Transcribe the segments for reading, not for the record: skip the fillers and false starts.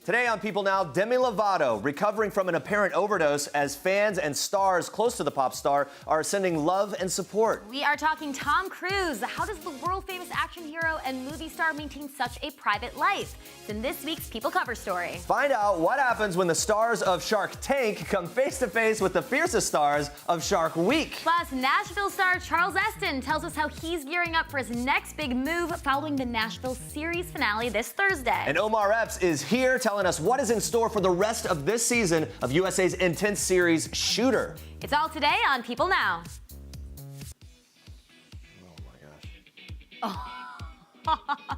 Today on People Now, Demi Lovato recovering from an apparent overdose as fans and stars close to the pop star are sending love and support. We are talking Tom Cruise. How does the world-famous action hero and movie star maintain such a private life? It's in this week's People Cover story. Find out what happens when the stars of Shark Tank come face-to-face with the fiercest stars of Shark Week. Plus, Nashville star Charles Esten tells us how he's gearing up for his next big move following the Nashville series finale this Thursday. And Omar Epps is here telling us what is in store for the rest of this season of USA's intense series Shooter. It's all today on People Now. Oh my gosh.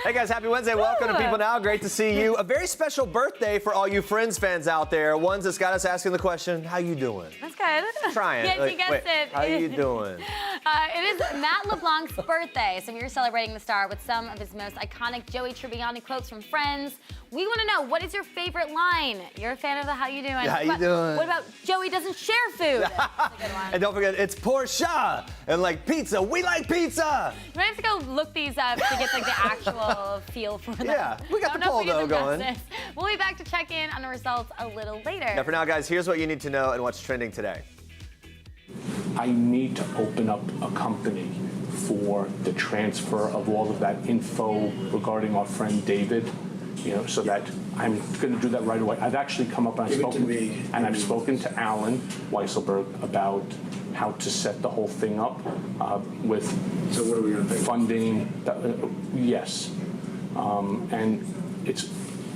Hey guys, happy Wednesday. Welcome to People Now. Great to see you. A very special birthday for all you Friends fans out there. Ones that's got us asking the question, how you doing? That's good. Trying. Yes, you guessed it. How you doing? It is Matt LeBlanc's birthday, so we are celebrating the star with some of his most iconic Joey Tribbiani quotes from Friends. We want to know, what is your favorite line? You're a fan of the how you doing? How you doing? What about Joey doesn't share food? That's a good one. And don't forget, it's Porsche and like pizza. We like pizza. You might have to go look these up to get like the actual feel for them. Yeah, we got the poll though going. We'll be back to check in on the results a little later. Now for now, guys, here's what you need to know and what's trending today. I need to open up a company for the transfer of all of that info regarding our friend David, so that I'm going to do that right away. I've actually come up and I've spoken to Alan Weisselberg about how to set the whole thing up with So what are we going to pay? funding. Yes, and it's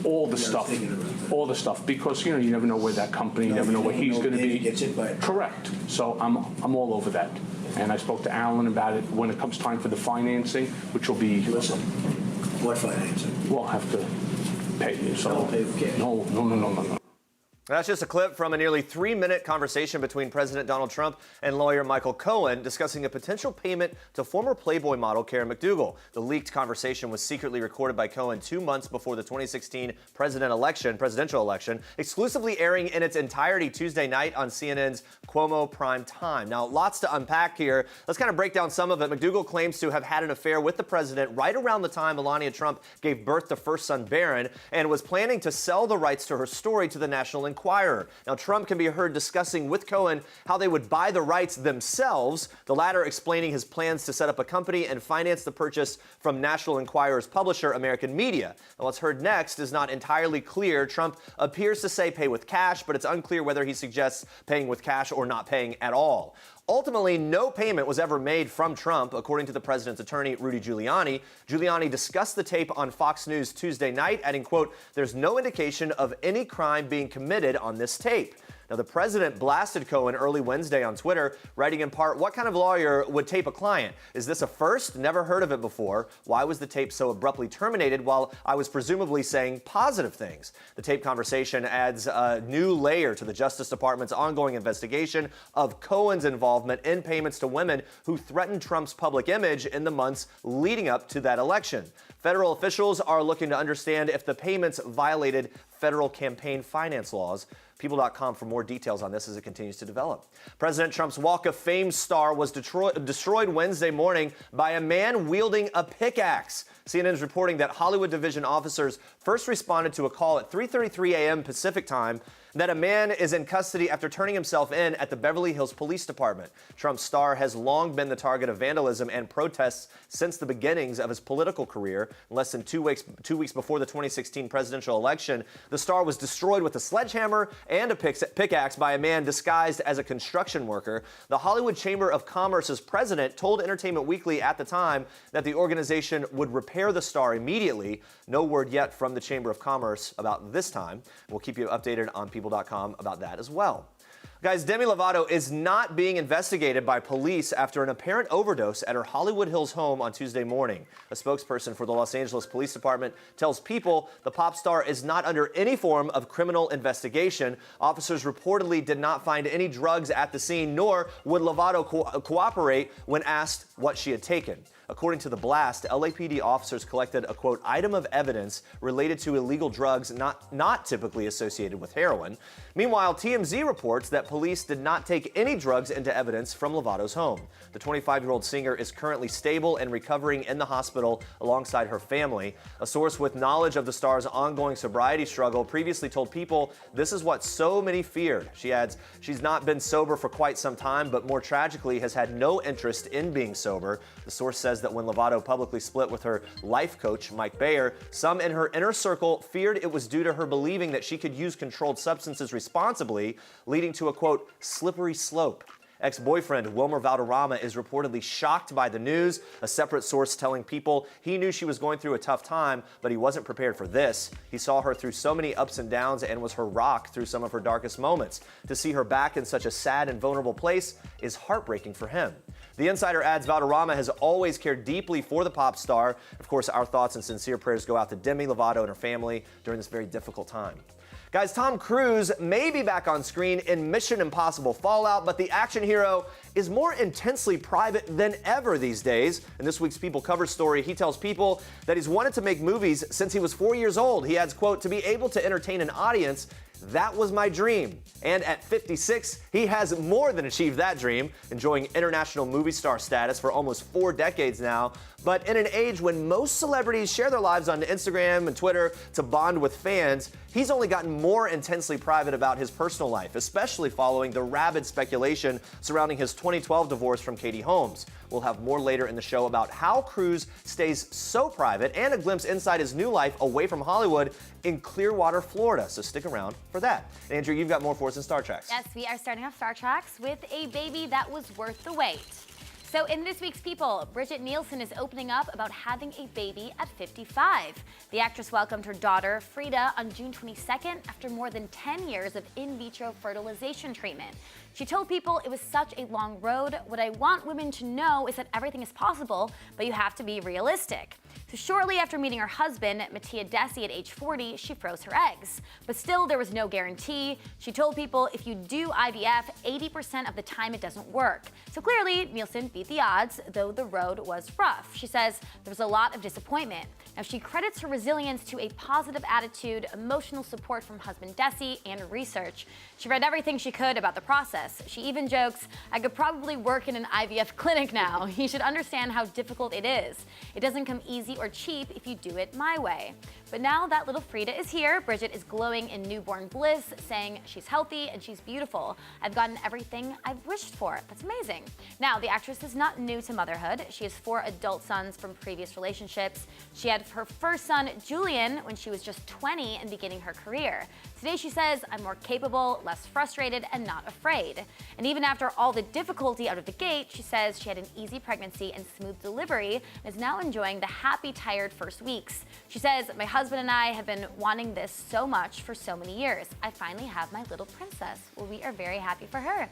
all the stuff, because you never know where that company, you never know where he's going to be. Correct. So I'm all over that, and I spoke to Alan about it when it comes time for the financing, which will be. Listen, what financing? We'll have to pay you. So Don't pay with cash. No. That's just a clip from a nearly 3-minute conversation between President Donald Trump and lawyer Michael Cohen discussing a potential payment to former Playboy model Karen McDougal. The leaked conversation was secretly recorded by Cohen 2 months before the 2016 presidential election, exclusively airing in its entirety Tuesday night on CNN's Cuomo Prime Time. Now, lots to unpack here. Let's kind of break down some of it. McDougal claims to have had an affair with the president right around the time Melania Trump gave birth to first son Barron and was planning to sell the rights to her story to the National Enquirer. Now, Trump can be heard discussing with Cohen how they would buy the rights themselves, the latter explaining his plans to set up a company and finance the purchase from National Enquirer's publisher, American Media. Now, what's heard next is not entirely clear. Trump appears to say pay with cash, but it's unclear whether he suggests paying with cash or not paying at all. Ultimately, no payment was ever made from Trump, according to the president's attorney, Rudy Giuliani. Giuliani discussed the tape on Fox News Tuesday night, adding, quote, "There's no indication of any crime being committed on this tape." Now, the president blasted Cohen early Wednesday on Twitter, writing in part, "What kind of lawyer would tape a client? Is this a first? Never heard of it before. Why was the tape so abruptly terminated while I was presumably saying positive things?" The tape conversation adds a new layer to the Justice Department's ongoing investigation of Cohen's involvement in payments to women who threatened Trump's public image in the months leading up to that election. Federal officials are looking to understand if the payments violated federal campaign finance laws. People.com for more details on this as it continues to develop. President Trump's Walk of Fame star was destroyed Wednesday morning by a man wielding a pickaxe. CNN is reporting that Hollywood division officers first responded to a call at 3:33 a.m. Pacific time that a man is in custody after turning himself in at the Beverly Hills Police Department. Trump's star has long been the target of vandalism and protests since the beginnings of his political career. Less than 2 weeks before the 2016 presidential election, the star was destroyed with a sledgehammer and a pickaxe by a man disguised as a construction worker. The Hollywood Chamber of Commerce's president told Entertainment Weekly at the time that the organization would repair the star immediately. No word yet from the Chamber of Commerce about this time. We'll keep you updated on People.com about that as well. Guys, Demi Lovato is not being investigated by police after an apparent overdose at her Hollywood Hills home on Tuesday morning. A spokesperson for the Los Angeles Police Department tells People the pop star is not under any form of criminal investigation. Officers reportedly did not find any drugs at the scene, nor would Lovato cooperate when asked what she had taken. According to the blast, LAPD officers collected a, quote, item of evidence related to illegal drugs not typically associated with heroin. Meanwhile, TMZ reports that police did not take any drugs into evidence from Lovato's home. The 25-year-old singer is currently stable and recovering in the hospital alongside her family. A source with knowledge of the star's ongoing sobriety struggle previously told People this is what so many feared. She adds, she's not been sober for quite some time, but more tragically has had no interest in being sober. The source says that when Lovato publicly split with her life coach, Mike Bayer, some in her inner circle feared it was due to her believing that she could use controlled substances responsibly, leading to a, quote, slippery slope. Ex-boyfriend Wilmer Valderrama is reportedly shocked by the news. A separate source telling People he knew she was going through a tough time, but he wasn't prepared for this. He saw her through so many ups and downs and was her rock through some of her darkest moments. To see her back in such a sad and vulnerable place is heartbreaking for him. The Insider adds Valderrama has always cared deeply for the pop star. Of course, our thoughts and sincere prayers go out to Demi Lovato and her family during this very difficult time. Guys, Tom Cruise may be back on screen in Mission Impossible Fallout, but the action hero is more intensely private than ever these days. In this week's People cover story, he tells People that he's wanted to make movies since he was 4 years old. He adds, quote, to be able to entertain an audience, that was my dream. And at 56, he has more than achieved that dream, enjoying international movie star status for almost 4 decades now. But in an age when most celebrities share their lives on Instagram and Twitter to bond with fans, he's only gotten more intensely private about his personal life, especially following the rabid speculation surrounding his 2012 divorce from Katie Holmes. We'll have more later in the show about how Cruise stays so private and a glimpse inside his new life away from Hollywood in Clearwater, Florida. So stick around for that. And Andrea, you've got more for us in Star Treks. Yes, we are starting off Star Treks with a baby that was worth the wait. So in this week's People, Bridget Nielsen is opening up about having a baby at 55. The actress welcomed her daughter, Frida, on June 22nd after more than 10 years of in vitro fertilization treatment. She told People it was such a long road. What I want women to know is that everything is possible, but you have to be realistic. So shortly after meeting her husband, Mattia Desi, at age 40, she froze her eggs. But still, there was no guarantee. She told People if you do IVF, 80% of the time it doesn't work. So clearly, Nielsen beat the odds, though the road was rough. She says there was a lot of disappointment. Now, she credits her resilience to a positive attitude, emotional support from husband Desi, and research. She read everything she could about the process. She even jokes, I could probably work in an IVF clinic now. You should understand how difficult it is. It doesn't come easy or cheap if you do it my way. But now that little Frida is here, Bridget is glowing in newborn bliss, saying she's healthy and she's beautiful. I've gotten everything I've wished for. That's amazing. Now, the actress is not new to motherhood. She has 4 adult sons from previous relationships. She had her first son, Julian, when she was just 20 and beginning her career. Today, she says, I'm more capable, less frustrated, and not afraid. And even after all the difficulty out of the gate, she says she had an easy pregnancy and smooth delivery and is now enjoying the happy, tired first weeks. She says, my husband and I have been wanting this so much for so many years. I finally have my little princess. Well, we are very happy for her. All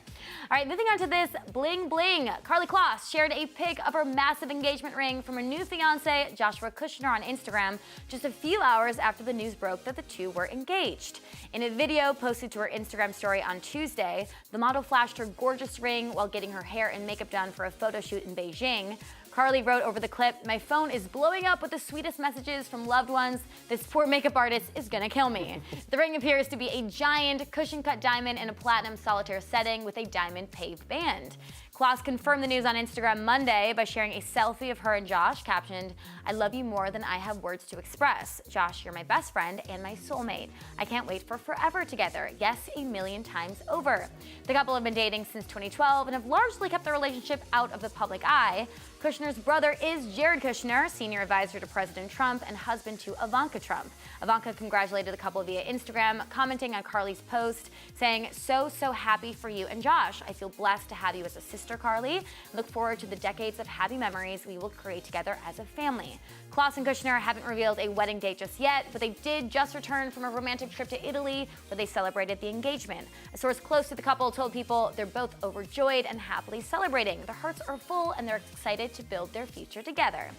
right, moving on to this bling bling. Karlie Kloss shared a pic of her massive engagement ring from her new fiance, Joshua Kushner, on Instagram just a few hours after the news broke that the two were engaged. In a video posted to her Instagram story on Tuesday, the model flashed her gorgeous ring while getting her hair and makeup done for a photo shoot in Beijing. Karlie wrote over the clip, my phone is blowing up with the sweetest messages from loved ones. This poor makeup artist is gonna kill me. The ring appears to be a giant cushion-cut diamond in a platinum solitaire setting with a diamond paved band. Kloss confirmed the news on Instagram Monday by sharing a selfie of her and Josh, captioned, I love you more than I have words to express. Josh, you're my best friend and my soulmate. I can't wait for forever together. Yes, a million times over. The couple have been dating since 2012 and have largely kept their relationship out of the public eye. Kushner's brother is Jared Kushner, senior advisor to President Trump and husband to Ivanka Trump. Ivanka congratulated the couple via Instagram, commenting on Karlie's post, saying, so happy for you and Josh. I feel blessed to have you as a sister, Karlie. Look forward to the decades of happy memories we will create together as a family. Kloss and Kushner haven't revealed a wedding date just yet, but they did just return from a romantic trip to Italy where they celebrated the engagement. A source close to the couple told People they're both overjoyed and happily celebrating. Their hearts are full and they're excited to build their future together.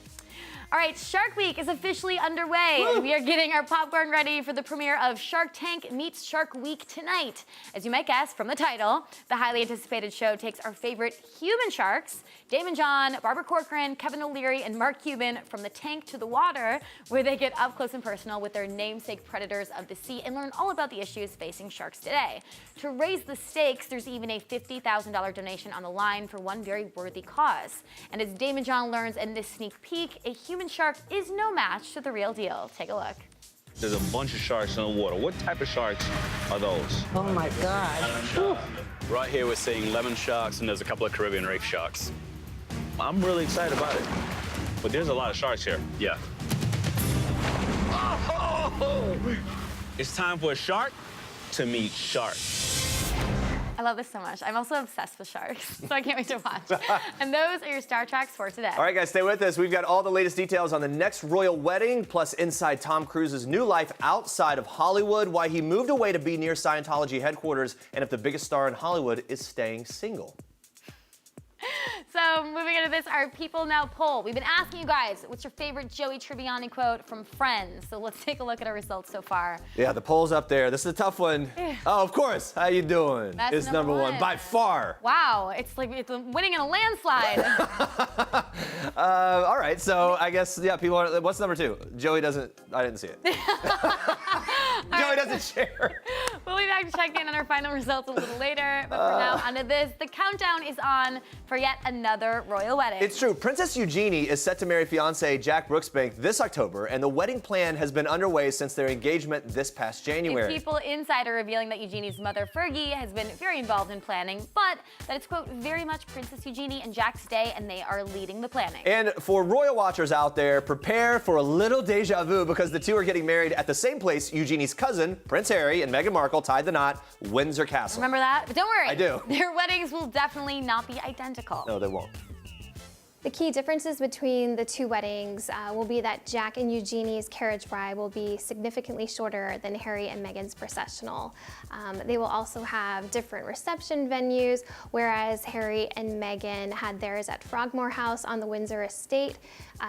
All right, Shark Week is officially underway, and we are getting our popcorn ready for the premiere of Shark Tank meets Shark Week tonight. As you might guess from the title, the highly anticipated show takes our favorite human sharks, Damon John, Barbara Corcoran, Kevin O'Leary, and Mark Cuban, from the tank to the water, where they get up close and personal with their namesake predators of the sea and learn all about the issues facing sharks today. To raise the stakes, there's even a $50,000 donation on the line for one very worthy cause. And as Damon John learns in this sneak peek, a human shark is no match to the real deal. Take a look. There's a bunch of sharks in the water. What type of sharks are those? Oh my God. Right here we're seeing lemon sharks and there's a couple of Caribbean reef sharks. I'm really excited about it. But there's a lot of sharks here. Yeah. Oh! It's time for a shark to meet shark. I love this so much. I'm also obsessed with sharks, so I can't wait to watch. And those are your Star Treks for today. All right, guys, stay with us. We've got all the latest details on the next royal wedding, plus inside Tom Cruise's new life outside of Hollywood, why he moved away to be near Scientology headquarters, and if the biggest star in Hollywood is staying single. So moving into this, our People Now poll. We've been asking you guys, what's your favorite Joey Tribbiani quote from Friends? So let's take a look at our results so far. Yeah, the poll's up there. This is a tough one. Oh, of course. How you doing? That's It's number one by far. Wow, it's like it's winning in a landslide. All right, so I guess, yeah, people are, what's number two? Joey doesn't, I didn't see it. Joey doesn't share. We'll be back to check in on our final results a little later. But for now, onto this. The countdown is on for yet another royal wedding. It's true. Princess Eugenie is set to marry fiancé Jack Brooksbank this October, and the wedding plan has been underway since their engagement this past January. A People insider revealing that Eugenie's mother, Fergie, has been very involved in planning, but that it's, quote, very much Princess Eugenie and Jack's day, and they are leading the planning. And for royal watchers out there, prepare for a little deja vu, because the two are getting married at the same place Eugenie's cousin, Prince Harry, and Meghan Markle tied the knot, Windsor Castle. Remember that? But don't worry. I do. Their weddings will definitely not be identical. No, they won't. The key differences between the two weddings will be that Jack and Eugenie's carriage ride will be significantly shorter than Harry and Meghan's processional. They will also have different reception venues, whereas Harry and Meghan had theirs at Frogmore House on the Windsor estate.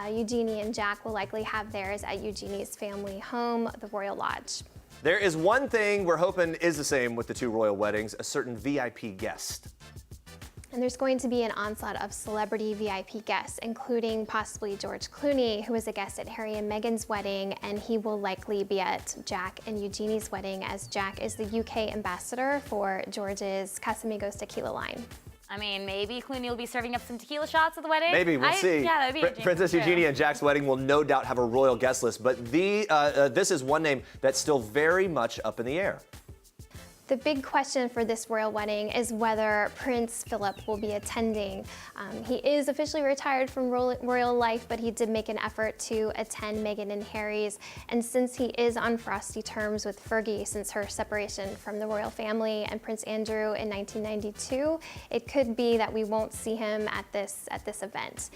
Eugenie and Jack will likely have theirs at Eugenie's family home, the Royal Lodge. There is one thing we're hoping is the same with the two royal weddings, a certain VIP guest. And there's going to be an onslaught of celebrity VIP guests, including possibly George Clooney, who was a guest at Harry and Meghan's wedding, and he will likely be at Jack and Eugenie's wedding, as Jack is the UK ambassador for George's Casamigos tequila line. I mean, maybe Clooney will be serving up some tequila shots at the wedding. Maybe, we'll see. Yeah, that'd be interesting. Princess Eugenie and Jack's wedding will no doubt have a royal guest list, but this is one name that's still very much up in the air. The big question for this royal wedding is whether Prince Philip will be attending. He is officially retired from royal life, but he did make an effort to attend Meghan and Harry's. And since he is on frosty terms with Fergie since her separation from the royal family and Prince Andrew in 1992, it could be that we won't see him at this event.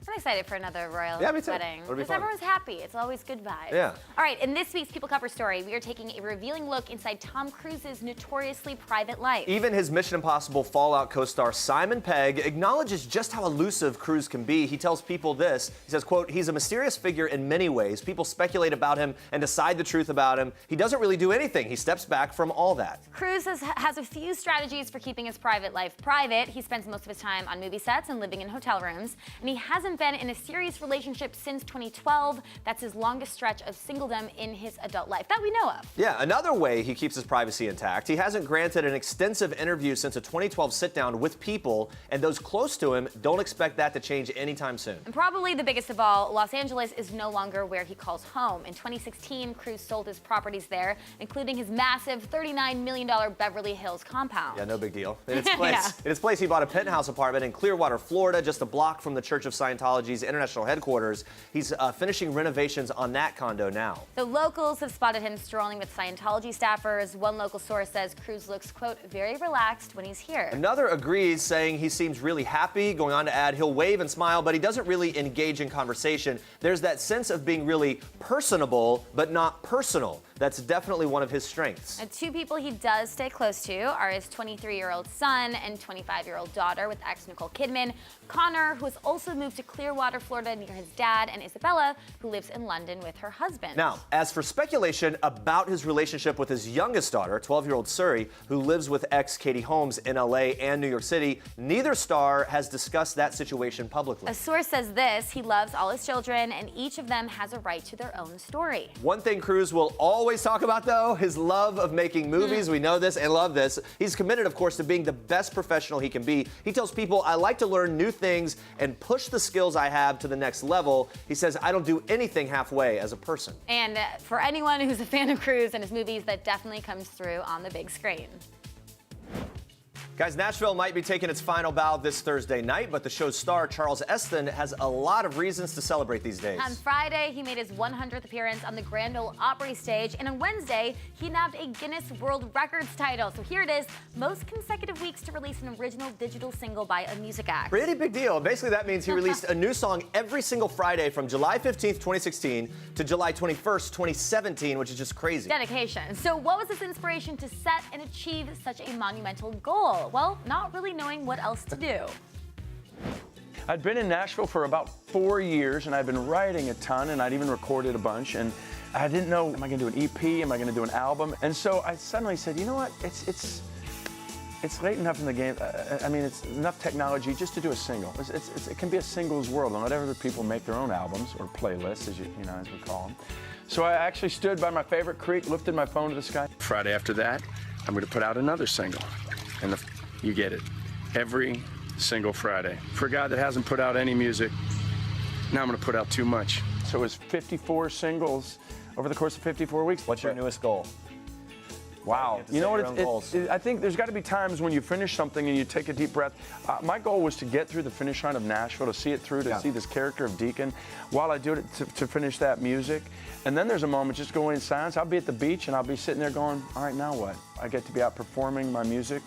I'm excited for another royal Yeah, me too. wedding. It'll be Because fun. everyone's happy. It's always good vibes. Yeah. All right, in this week's People Cover story, we are taking a revealing look inside Tom Cruise's notoriously private life. Even his Mission Impossible Fallout co-star Simon Pegg acknowledges just how elusive Cruise can be. He tells People this. He says, quote, "He's a mysterious figure in many ways. People speculate about him and decide the truth about him. He doesn't really do anything. He steps back from all that." Cruise has a few strategies for keeping his private life private. He spends most of his time on movie sets and living in hotel rooms. And he hasn't been in a serious relationship since 2012. That's his longest stretch of singledom in his adult life that we know of. Yeah, another way he keeps his privacy intact, he hasn't granted an extensive interview since a 2012 sit-down with People, and those close to him don't expect that to change anytime soon. And probably the biggest of all, Los Angeles is no longer where he calls home. In 2016, Cruise sold his properties there, including his massive $39 million Beverly Hills compound. Yeah, no big deal. In its place, Yeah. in its place, he bought a penthouse apartment in Clearwater, Florida, just a block from the Church of Scientology's international headquarters. He's finishing renovations on that condo now. The locals have spotted him strolling with Scientology staffers. One local source says Cruise looks, quote, very relaxed when he's here. Another agrees, saying he seems really happy, going on to add he'll wave and smile, but he doesn't really engage in conversation. There's that sense of being really personable, but not personal. That's definitely one of his strengths. And two people he does stay close to are his 23-year-old son and 25-year-old daughter with ex Nicole Kidman. Connor, who has also moved to Clearwater, Florida, near his dad and Isabella, who lives in London with her husband. Now, as for speculation about his relationship with his youngest daughter, 12-year-old Suri, who lives with ex Katie Holmes in LA and New York City, neither star has discussed that situation publicly. A source says this: he loves all his children, and each of them has a right to their own story. One thing Cruz will always talk about, though, his love of making movies. We know this and love this. He's committed, of course, to being the best professional he can be. He tells people, I like to learn new things and push the skills I have to the next level. He says, I don't do anything halfway as a person. And for anyone who's a fan of Cruz and his movies, that definitely comes through on the big screen. Guys, Nashville might be taking its final bow this Thursday night, but the show's star, Charles Esten, has a lot of reasons to celebrate these days. On Friday, he made his 100th appearance on the Grand Ole Opry stage, and on Wednesday, he nabbed a Guinness World Records title. So here it is: most consecutive weeks to release an original digital single by a music act. Pretty big deal. Basically, that means he released a new song every single Friday from July 15th, 2016 to July 21st, 2017, which is just crazy. Dedication. So what was his inspiration to set and achieve such a monumental goal? Well, not really knowing what else to do. I'd been in Nashville for about 4 years, and I'd been writing a ton, and I'd even recorded a bunch, and I didn't know, am I gonna do an EP, am I gonna do an album? And so I suddenly said, you know what, it's late enough in the game, I mean, it's enough technology just to do a single. It can be a singles world, and whatever people make their own albums, or playlists, as as we call them. So I actually stood by my favorite creek, lifted my phone to the sky. Friday after that, I'm gonna put out another single, and you get it, every single Friday. For a guy that hasn't put out any music, now I'm gonna put out too much. So it was 54 singles over the course of 54 weeks. What's your newest goal? Wow. You know what? I think there's got to be times when you finish something and you take a deep breath. My goal was to get through the finish line of Nashville, to see it through, to see this character of Deacon while I do it, to finish that music. And then there's a moment just going in silence. I'll be at the beach and I'll be sitting there going, all right, now what? I get to be out performing my music.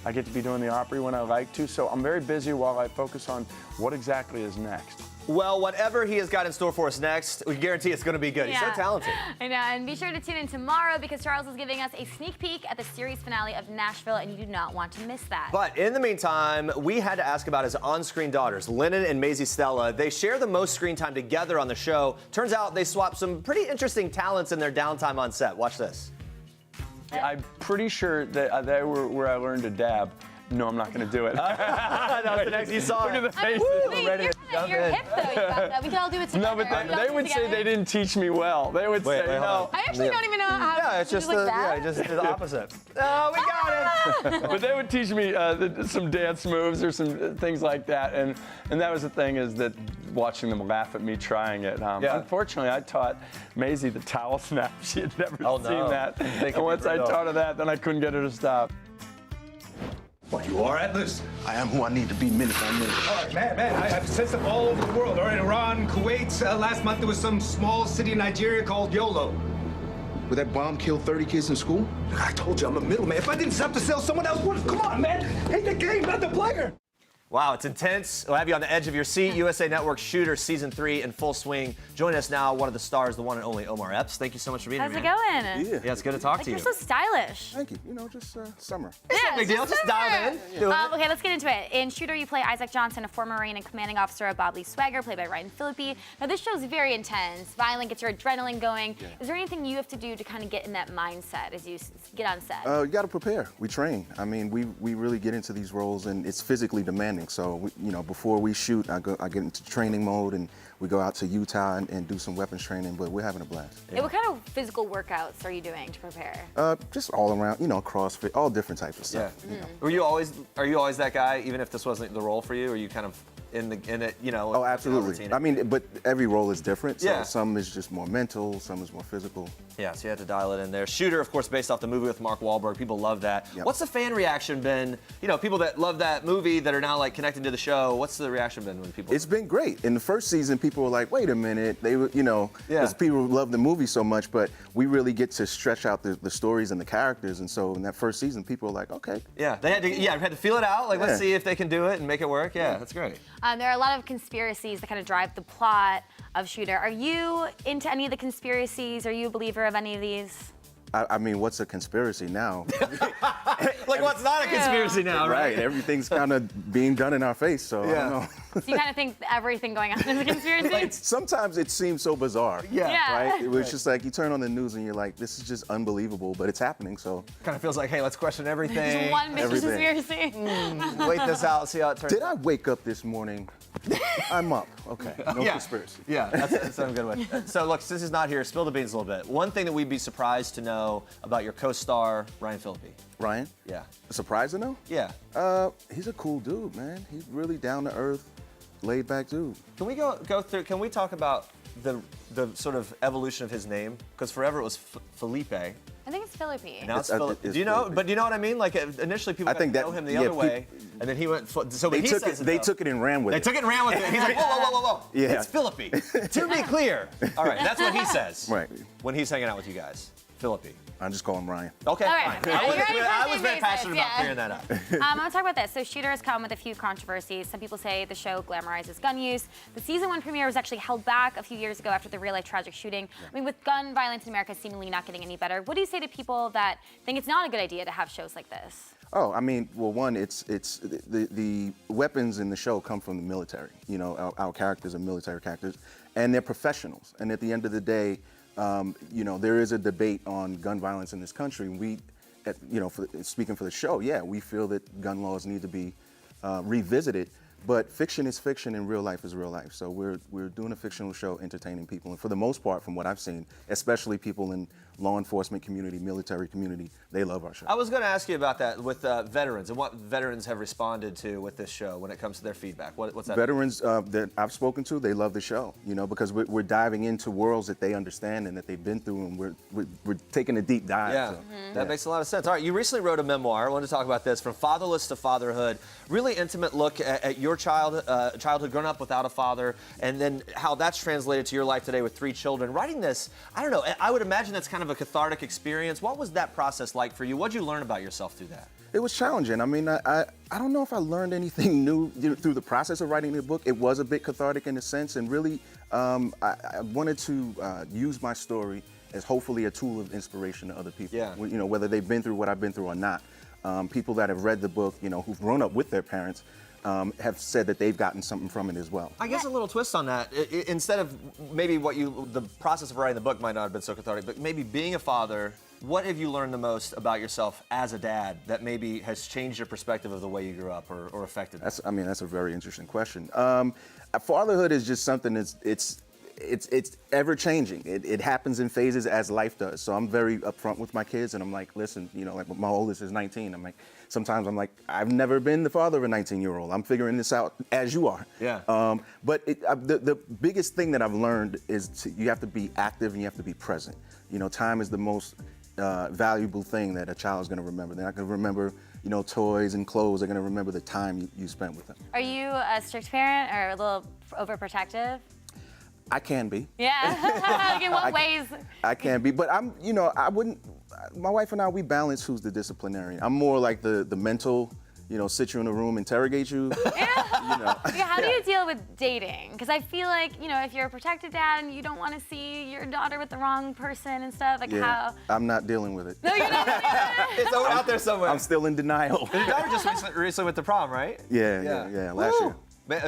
I get to be doing the Opry when I like to. So I'm very busy while I focus on what exactly is next. Well, whatever he has got in store for us next, we guarantee it's going to be good. He's so talented. I know, and be sure to tune in tomorrow because Charles is giving us a sneak peek at the series finale of Nashville, and you do not want to miss that. But in the meantime, we had to ask about his on-screen daughters, Lennon and Maisy Stella. They share the most screen time together on the show. Turns out they swapped some pretty interesting talents in their downtime on set. Watch this. I'm pretty sure that they were where I learned to dab. No, I'm not going to do it. That was the next you saw. Look at the faces. You're hip though, Ivanka. We can all do it together. No, but they would say they didn't teach me well. They would say no. I actually don't even know how to just do like that. just the opposite. Oh, we got it. But they would teach me some dance moves or some things like that, and that was the thing, is that watching them laugh at me trying it. Unfortunately, I taught Maisy the towel snap. She had never seen that. And once I taught her that, then I couldn't get her to stop. What, you are Atlas? I am who I need to be minute by minute. All right, man, I've sent stuff all over the world. All right, Iran, Kuwait. Last month there was some small city in Nigeria called YOLO. Would that bomb kill 30 kids in school? Look, I told you I'm a middleman. If I didn't stop to sell, someone else would. Come on, man. Hate the game, not the player. Wow, it's intense. We'll have you on the edge of your seat. USA Network Shooter Season 3 in full swing. Join us now, one of the stars, the one and only Omar Epps. Thank you so much for being here. How's it going? Yeah, it's good to talk to you. You're so stylish. Thank you. You know, just summer. It's no big deal. Just dive in. Okay, let's get into it. In Shooter, you play Isaac Johnson, a former Marine and commanding officer of Bob Lee Swagger, played by Ryan Phillippe. Now, this show is very intense, violent, gets your adrenaline going. Yeah. Is there anything you have to do to kind of get in that mindset as you get on set? You got to prepare. We train. I mean, we really get into these roles, and it's physically demanding. So, before we shoot, I get into training mode, and we go out to Utah and do some weapons training, but we're having a blast. Yeah. What kind of physical workouts are you doing to prepare? Just all around, CrossFit, all different types of stuff. Yeah. Are you always that guy, even if this wasn't the role for you? Or are you kind of in it, Oh, absolutely. I mean, but every role is different. So some is just more mental, some is more physical. Yeah, so you had to dial it in there. Shooter, of course, based off the movie with Mark Wahlberg. People love that. Yep. What's the fan reaction been? People that love that movie that are now like connecting to the show. What's the reaction been when people? It's been great. In the first season, people were like, "Wait a minute," they were, because people love the movie so much. But we really get to stretch out the stories and the characters, and so in that first season, people were like, "Okay." Yeah, they had to feel it out. Like, let's see if they can do it and make it work. Yeah, that's great. There are a lot of conspiracies that kind of drive the plot of Shooter. Are you into any of the conspiracies? Are you a believer of any of these? I mean, what's a conspiracy now? Like, what's not a conspiracy now, right? Everything's kind of being done in our face, so I don't know. So you kind of think everything going on is a conspiracy? Sometimes it seems so bizarre. Yeah. Right? It was just like you turn on the news and you're like, this is just unbelievable, but it's happening, so. Kind of feels like, hey, let's question everything. One big conspiracy. Wait this out, see how it turns out. Did I wake up this morning? I'm up. Okay. No conspiracy. Yeah, that's a good one. So look, since he's not here, spill the beans a little bit. One thing that we'd be surprised to know about your co-star, Ryan Phillippe. Ryan? Yeah. Surprised to know? Yeah. He's a cool dude, man. He's really down to earth, laid back dude. Can we go through, can we talk about the sort of evolution of his name? Because forever it was Felipe. I think it's Phillippe. Now it's Philip. Do you know? But do you know what I mean? Like initially people got to know him the other way, and then he went. So they took it and ran with it. They took it and ran with it. He's like, whoa. Yeah. It's Phillippe. To be clear. All right, that's what he says. Right. When he's hanging out with you guys, Phillippe. I just call him Ryan. Okay. All right. Fine. I was very passionate about clearing that up. I want to talk about this. So Shooter has come with a few controversies. Some people say the show glamorizes gun use. The season 1 premiere was actually held back a few years ago after the real-life tragic shooting. I mean, with gun violence in America seemingly not getting any better, what do you say to people that think it's not a good idea to have shows like this? Oh, I mean, well, one, it's the weapons in the show come from the military. You know, our characters are military characters, and they're professionals. And at the end of the day, you know, there is a debate on gun violence in this country. We, you know, speaking for the show, yeah, we feel that gun laws need to be revisited. But fiction is fiction and real life is real life. So we're doing a fictional show entertaining people. And for the most part, from what I've seen, especially people in law enforcement community, military community, they love our show. I was going to ask you about that with veterans and what veterans have responded to with this show when it comes to their feedback. What's that? Veterans that I've spoken to, they love the show, you know, because we're diving into worlds that they understand and that they've been through, and we're taking a deep dive. Yeah, so, that makes a lot of sense. All right, you recently wrote a memoir. I wanted to talk about this, From Fatherless to Fatherhood. Really intimate look at your childhood growing up without a father, and then how that's translated to your life today with 3 children. Writing this, I don't know, I would imagine that's kind of a cathartic experience. What was that process like for you? What did you learn about yourself through that? It was challenging. I mean, I don't know if I learned anything new through the process of writing the book. It was a bit cathartic in a sense, and really, I wanted to use my story as hopefully a tool of inspiration to other people. Yeah. You know, whether they've been through what I've been through or not. People that have read the book, you know, who've grown up with their parents, have said that they've gotten something from it as well. I guess a little twist on that. Instead of maybe the process of writing the book might not have been so cathartic, but maybe being a father, what have you learned the most about yourself as a dad that maybe has changed your perspective of the way you grew up or affected that? That's a very interesting question. Fatherhood is just something it's ever changing. It happens in phases as life does. So I'm very upfront with my kids, and I'm like, listen, you know, like my oldest is 19. Sometimes I'm like, I've never been the father of a 19-year-old. I'm figuring this out as you are. Yeah. But the biggest thing that I've learned is you have to be active and you have to be present. You know, time is the most valuable thing that a child is going to remember. They're not going to remember, you know, toys and clothes. They're going to remember the time you spent with them. Are you a strict parent or a little overprotective? I can be. Yeah. Like in what ways? I can be, but I wouldn't. My wife and I, we balance who's the disciplinarian. I'm more like the mental, you know, sit you in a room, interrogate you. Yeah. You know. Yeah, how do you deal with dating? Because I feel like, you know, if you're a protected dad and you don't want to see your daughter with the wrong person and stuff, like how? I'm not dealing with it. No, you're not. It's out there somewhere. I'm still in denial. Your daughter just recently went to prom, right? Yeah, last year. But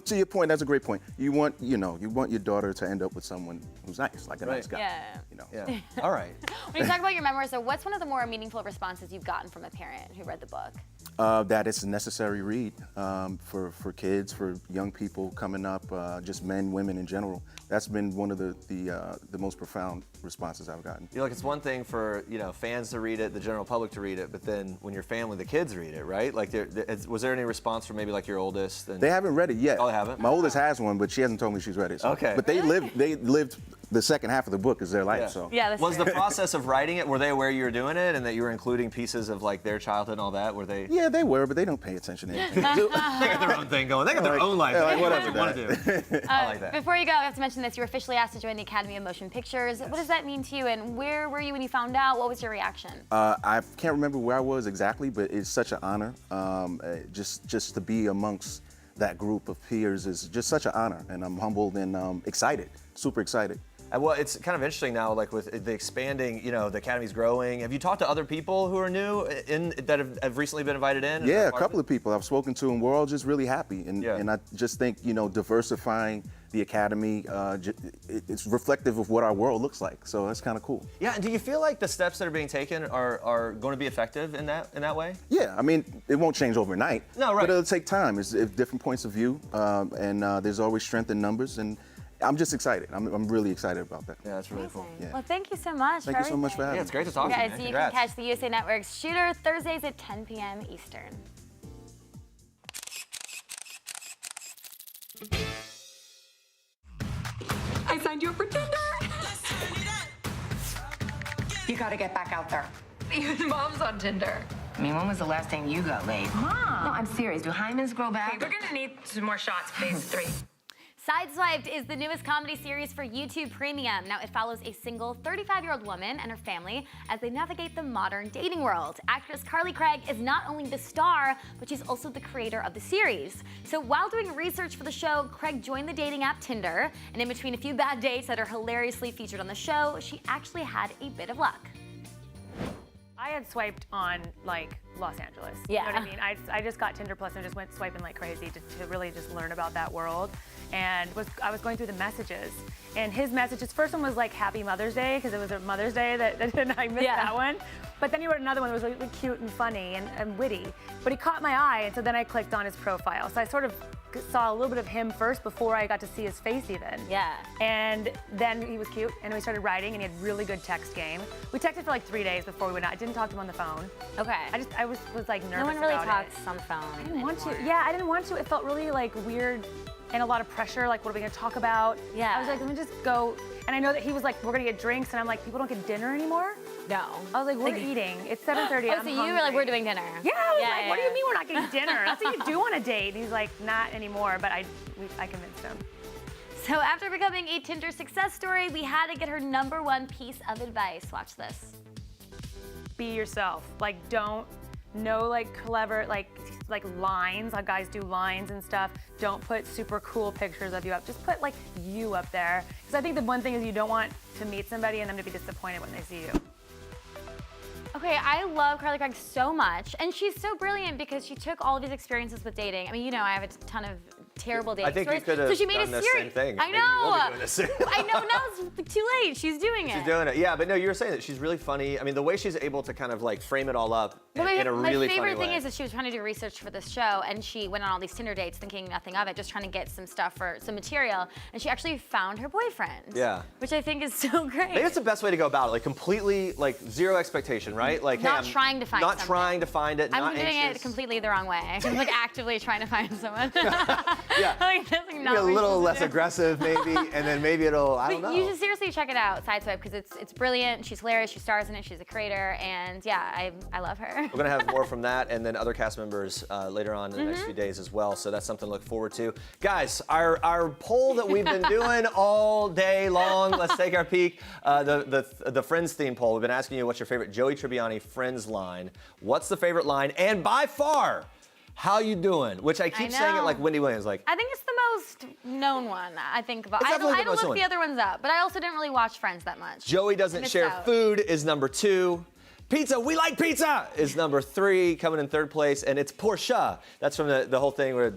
to your point, that's a great point. You want your daughter to end up with someone who's nice, like a nice guy. Yeah. You know. Yeah. All right. When you talk about your memoir, so what's one of the more meaningful responses you've gotten from a parent who read the book? That it's a necessary read for kids, for young people coming up, just men, women in general. That's been one of the most profound responses I've gotten. You know, like it's one thing for, you know, fans to read it, the general public to read it, but then when your family, the kids read it, right? Like, was there any response from maybe like your oldest? They haven't read it yet. Oh, they haven't? My oldest has one, but she hasn't told me she's read it. So. Okay. But they lived the second half of the book is their life. Yeah. So. Yeah, that's was true. the process of writing it, were they aware you were doing it and that you were including pieces of like their childhood and all that? Were they? Yeah, they were, but they don't pay attention to anything. They got their own thing going. They got their own life. Yeah, like, They whatever do what they want to do. I like that. Before you go, I have to mention this. You were officially asked to join the Academy of Motion Pictures. Yes. What does that mean to you, and where were you when you found out? What was your reaction? I can't remember where I was exactly, but it's such an honor. Just to be amongst that group of peers is just such an honor, and I'm humbled and excited, super excited. Well, it's kind of interesting now, like with the expanding, the Academy's growing. Have you talked to other people who are new that have recently been invited in? Yeah, a couple of people I've spoken to, and we're all just really happy. And I just think, diversifying the Academy, it's reflective of what our world looks like. So that's kind of cool. Yeah, and do you feel like the steps that are being taken are going to be effective in that way? Yeah, I mean, it won't change overnight. No, right. But it'll take time. It's different points of view, and there's always strength in numbers. And I'm just excited. I'm really excited about that. Yeah, that's really cool. Yeah. Well, thank you so much. Thank you so much for having me. Yeah, it's great to talk to you, man. You Congrats. can catch the USA Network's Shooter Thursdays at 10 p.m. Eastern. I signed you up for Tinder. You gotta get back out there. Even Mom's on Tinder. I mean, when was the last time you got laid? Mom! No, I'm serious. Do hymens grow back? We're gonna need some more shots, phase 3. Sideswiped is the newest comedy series for YouTube Premium. Now, it follows a single 35-year-old woman and her family as they navigate the modern dating world. Actress Karlie Kloss is not only the star, but she's also the creator of the series. So while doing research for the show, Craig joined the dating app Tinder, and in between a few bad dates that are hilariously featured on the show, she actually had a bit of luck. I had swiped on Los Angeles. Yeah. You know what I mean? I just got Tinder Plus and just went swiping like crazy to really just learn about that world. And I was going through the messages. And his messages, first one was like Happy Mother's Day, because it was a Mother's Day and I missed that one. But then he wrote another one that was really cute and funny and witty. But he caught my eye, and so then I clicked on his profile. So I sort of saw a little bit of him first before I got to see his face even. Yeah. And then he was cute, and we started writing, and he had really good text game. We texted for like 3 days before we went out. I didn't talk to him on the phone. Okay. I was like nervous. No one really about talks it. on the phone. I didn't want to. Yeah, I didn't want to. It felt really like weird and a lot of pressure. Like, what are we gonna talk about? Yeah. I was like, let me just go. And I know that he was like, we're gonna get drinks, and I'm like, people don't get dinner anymore. No. I was like, we're eating. It's 7:30. Oh, so you were like, we're doing dinner. Yeah, I was like, what do you mean we're not getting dinner? That's what you do on a date. And he's like, not anymore. But I convinced him. So after becoming a Tinder success story, we had to get her #1 piece of advice. Watch this. Be yourself. Like, don't know clever like lines. Like guys do lines and stuff. Don't put super cool pictures of you up. Just put like you up there. Because I think the one thing is you don't want to meet somebody and them to be disappointed when they see you. Okay, I love Karlie Kloss so much, and she's so brilliant because she took all of these experiences with dating. I mean, I have a ton of terrible dating I think stories. you could have so she made done a the series. same thing. I Maybe you will be know. doing this soon. I know. Now it's too late. She's doing it. She's doing it. Yeah, but no, you were saying that she's really funny. I mean, the way she's able to kind of like frame it all up in a really funny way. My favorite thing is that she was trying to do research for this show, and she went on all these Tinder dates thinking nothing of it, just trying to get some stuff for some material, and she actually found her boyfriend. Yeah. Which I think is so great. Maybe it's the best way to go about it. Like completely, like zero expectation, right? Like not hey, trying to find not something. trying to find it. I'm not doing anxious. it completely the wrong way. I'm like actively trying to find someone. Yeah. Like, that's, like, Be not a what little you're less supposed to do. aggressive, maybe, and then maybe it'll. I don't know. You should seriously check it out, Sideswiped, because it's brilliant. She's hilarious. She stars in it. She's a creator, and yeah, I love her. We're gonna have more from that, and then other cast members later on in the next few days as well. So that's something to look forward to, guys. Our poll that we've been doing all day long. Let's take our peek. The Friends theme poll. We've been asking you what's your favorite Joey Tribbiani Friends line. What's the favorite line? And by far, how you doing? Which I keep saying it like Wendy Williams. Like I think it's the most known one. I think about. It's I definitely the don't most look known. the other ones up, but I also didn't really watch Friends that much. Joey doesn't Missed share out. food is #2. Pizza, we like pizza is #3, coming in 3rd place, and it's Porsche. That's from the whole thing where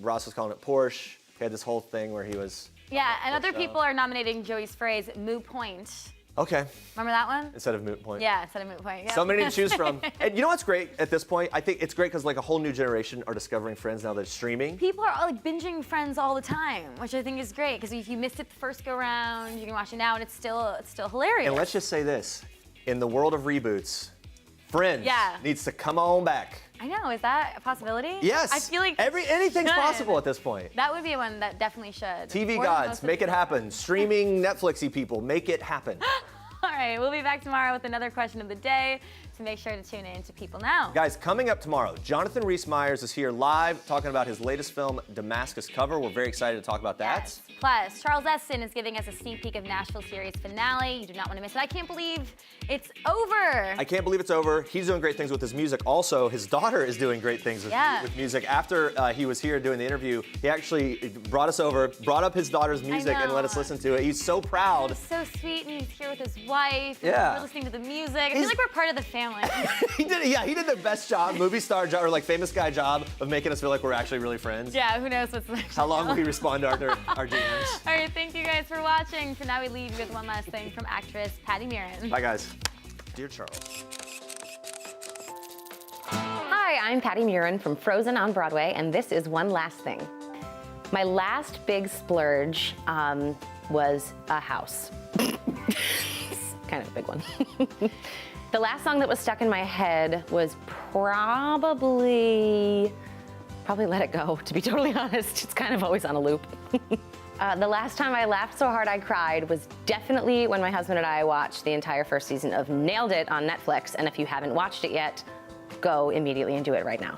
Ross was calling it Porsche. He had this whole thing where he was. Yeah, and other people are nominating Joey's phrase "moot point." Okay. Remember that one? Instead of moot point. Yeah, instead of moot point. Yeah. So many to choose from. And you know what's great at this point? I think it's great because like a whole new generation are discovering Friends now that it's streaming. People are like binging Friends all the time, which I think is great because if you missed it the first go round, you can watch it now, and it's still hilarious. And let's just say this: in the world of reboots, Friends needs to come on back. I know. Is that a possibility? Yes. I feel like anything's should. possible at this point. That would be one that definitely should. TV More than gods, most of make the it happen. Streaming Netflixy people, make it happen. All right, we'll be back tomorrow with another question of the day. So so make sure to tune in to People Now. Guys, coming up tomorrow, Jonathan Rhys-Meyers is here live talking about his latest film, Damascus Cover. We're very excited to talk about that. Yes. Plus, Charles Esten is giving us a sneak peek of Nashville series finale. You do not want to miss it. I can't believe it's over. I can't believe it's over. He's doing great things with his music. Also, his daughter is doing great things with music. After he was here doing the interview, he actually brought us over, brought up his daughter's music and let us listen to it. He's so proud. He's so sweet, and he's here with his wife. Yeah. We're listening to the music. I feel like we're part of the family. He did the best job, movie star job, or like famous guy job of making us feel like we're actually really friends. Yeah, who knows what's next. How long will he respond to our DMs? All right, thank you guys for watching. For now, we leave you with one last thing from actress Patty Murin. Bye, guys. Dear Charles. Hi, I'm Patty Murin from Frozen on Broadway, and this is One Last Thing. My last big splurge was a house. Kind of a big one. The last song that was stuck in my head was probably Let It Go, to be totally honest. It's kind of always on a loop. The last time I laughed so hard I cried was definitely when my husband and I watched the entire first season of Nailed It on Netflix, and if you haven't watched it yet, go immediately and do it right now.